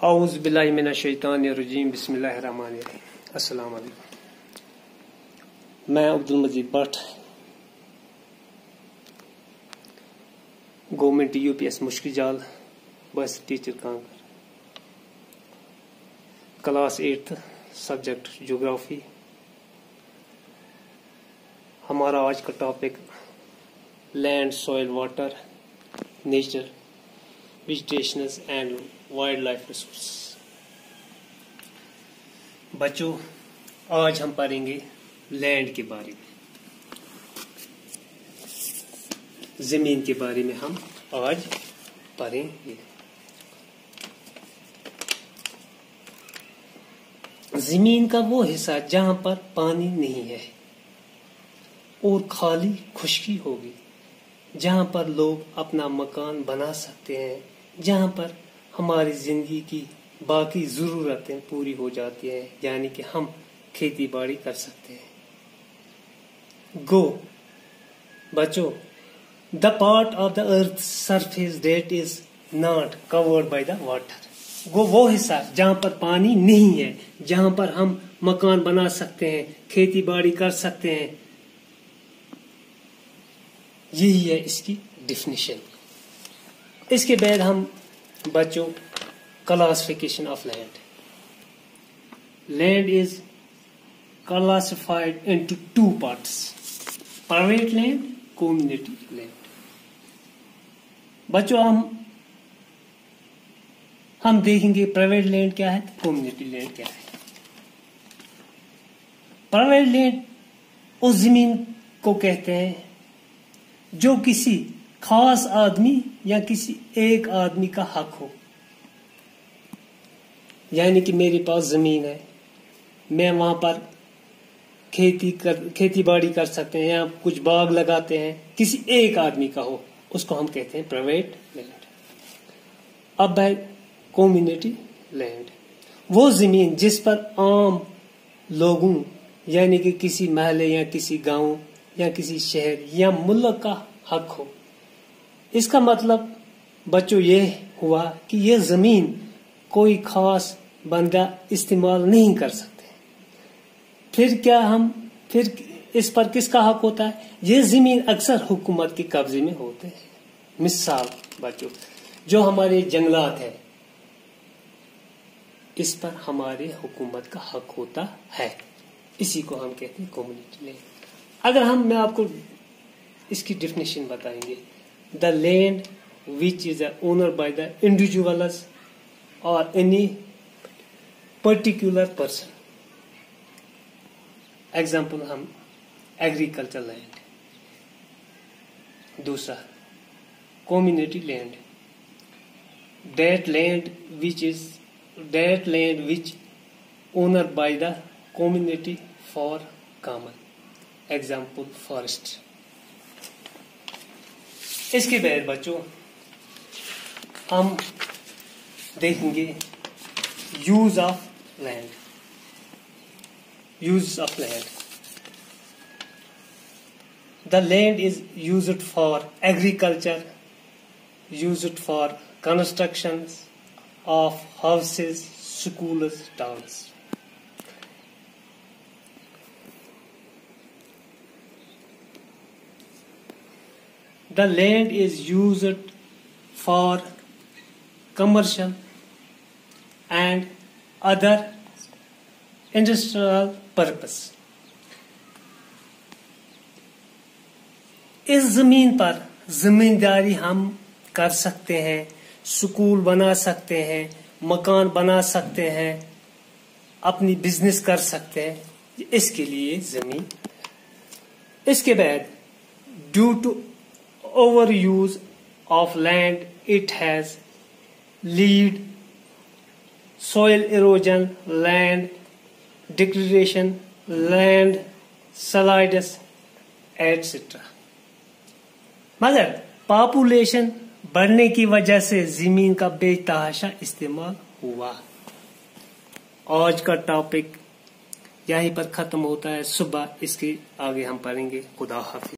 اعوذ باللہ من الشیطان الرجیم بسم اللہ الرحمن الرحیم السلام علیکم۔ میں عبدالمجید بٹ گورنمنٹ UPS مشکی جال بس ٹیچر کام کر کلاس 8 سبجیکٹ جغرافی۔ ہمارا آج کا topic land soil water nature vegetations and wild life resource. بچوں آج ہم پڑھیں گے لینڈ کے بارے میں، زمین کے بارے میں ہم آج پڑھیں گے۔ زمین کا وہ حصہ جہاں پر پانی نہیں ہے اور خالی خشکی ہوگی، جہاں پر لوگ اپنا مکان بنا سکتے ہیں، جہاں پر ہماری زندگی کی باقی ضرورتیں پوری ہو جاتی ہیں، یعنی کہ ہم کھیتی باڑی کر سکتے ہیں۔ گو بچوں، the part of the earth's surface that is not covered by the water۔ وہ حصہ جہاں پر پانی نہیں ہے، جہاں پر ہم مکان بنا سکتے ہیں، کھیتی باڑی کر سکتے ہیں، یہی ہے اس کی ڈیفینیشن۔ اس کے بعد ہم بچوں classification of land. Land is classified into two parts: private land, community land۔ بچوں ہم دیکھیں گے پرائیویٹ لینڈ کیا ہے، کمیونٹی لینڈ کیا ہے۔ پرائیویٹ لینڈ اس زمین کو کہتے ہیں جو کسی خاص آدمی یا کسی ایک آدمی کا حق ہو، یعنی کہ میرے پاس زمین ہے، میں وہاں پر کھیتی باڑی کر سکتے ہیں یا کچھ باغ لگاتے ہیں، کسی ایک آدمی کا ہو، اس کو ہم کہتے ہیں پرائیویٹ لینڈ۔ اب ہے کمیونٹی لینڈ، وہ زمین جس پر عام لوگوں یعنی کہ کسی محلے یا کسی گاؤں یا کسی شہر یا ملک کا حق ہو۔ اس کا مطلب بچوں یہ ہوا کہ یہ زمین کوئی خاص بندہ استعمال نہیں کر سکتے۔ پھر اس پر کس کا حق ہوتا ہے؟ یہ زمین اکثر حکومت کے قبضے میں ہوتے ہیں۔ مثال بچوں جو ہمارے جنگلات ہیں، اس پر ہمارے حکومت کا حق ہوتا ہے، اسی کو ہم کہتے ہیں کمیونٹی لینڈ۔ اگر میں آپ کو اس کی ڈیفینیشن بتائیں گے، the land which is owned by the individuals or any particular person۔ Example ہم ایگریکلچر لینڈ۔ دوسرا community land, that land which owned by the community for common۔ Example forest. اس کے بعد بچوں ہم دیکھیں گے use of land. The land is used for agriculture, used for construction of houses, schools, towns۔ The land is used for commercial and other industrial purpose۔ اس زمین پر زمینداری ہم کر سکتے ہیں، سکول بنا سکتے ہیں، مکان بنا سکتے ہیں، اپنی بزنس کر سکتے ہیں، اس کے لیے زمین۔ اس کے بعد due to over use of land it has led soil erosion, land degradation, land slides, etc۔ مگر پاپولیشن بڑھنے کی وجہ سے زمین کا بے تحاشا استعمال ہوا۔ آج کا ٹاپک یہیں پر ختم ہوتا ہے، صبح اس کے آگے ہم پڑھیں گے۔ خدا حافظ۔